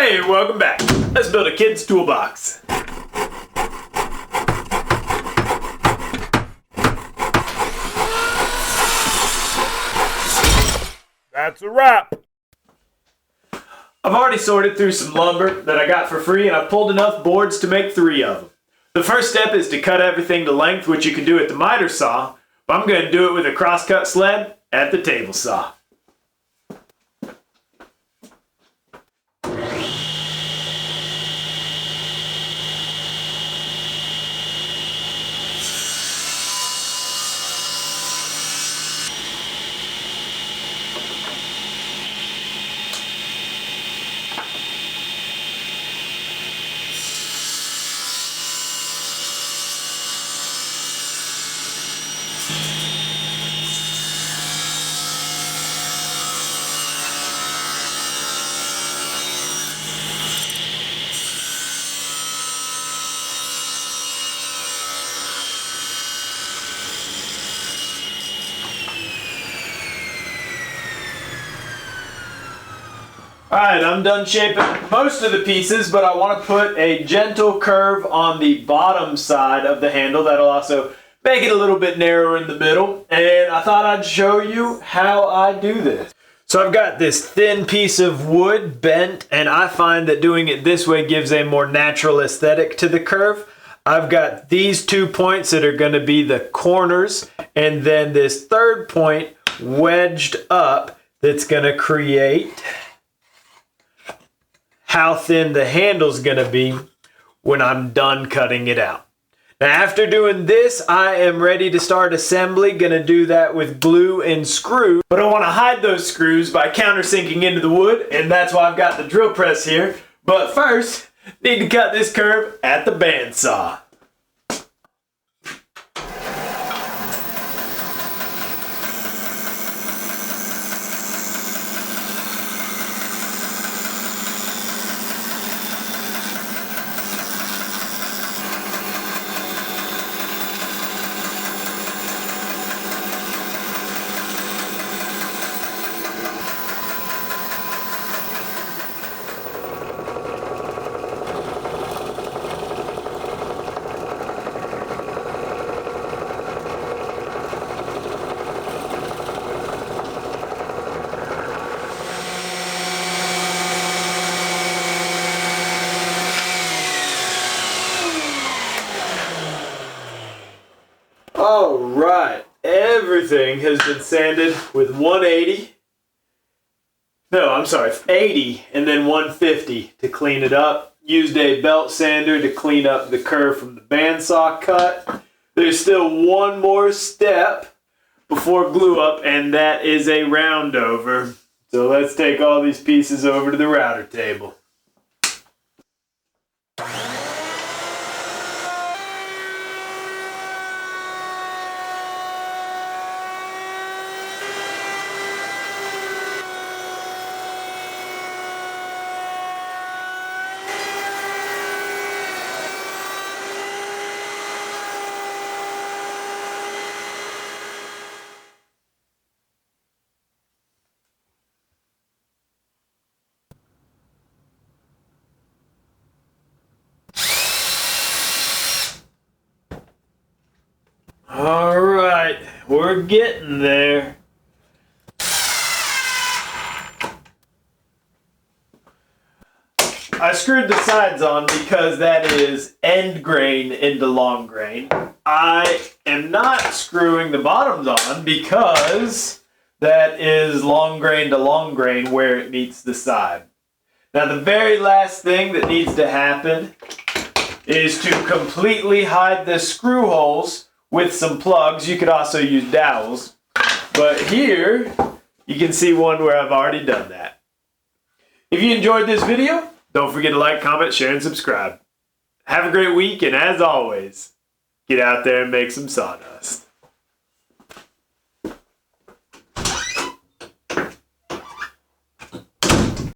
Hey, welcome back. Let's build a kid's toolbox. That's a wrap. I've already sorted through some lumber that I got for free, and I've pulled enough boards to make 3 of them. The first step is to cut everything to length, which you can do at the miter saw, but I'm going to do it with a crosscut sled at the table saw. Alright, I'm done shaping most of the pieces, but I want to put a gentle curve on the bottom side of the handle. That'll also make it a little bit narrower in the middle. And I thought I'd show you how I do this. So I've got this thin piece of wood bent, and I find that doing it this way gives a more natural aesthetic to the curve. I've got these 2 points that are going to be the corners, and then this third point wedged up that's going to create how thin the handle's gonna be when I'm done cutting it out. Now after doing this, I am ready to start assembly. Gonna do that with glue and screws, but I wanna hide those screws by countersinking into the wood, and that's why I've got the drill press here. But first, need to cut this curve at the bandsaw. Alright, everything has been sanded with 180. No, I'm sorry, 80 and then 150 to clean it up. Used a belt sander to clean up the curve from the bandsaw cut. There's still one more step before glue up, and that is a round over. So let's take all these pieces over to the router table. Alright, we're getting there. I screwed the sides on because that is end grain into long grain. I am not screwing the bottoms on because that is long grain to long grain where it meets the side. Now the very last thing that needs to happen is to completely hide the screw holes with some plugs. You could also use dowels, but here you can see one where I've already done that. If you enjoyed this video, don't forget to like, comment, share, and subscribe. Have a great week, and as always, get out there and make some sawdust.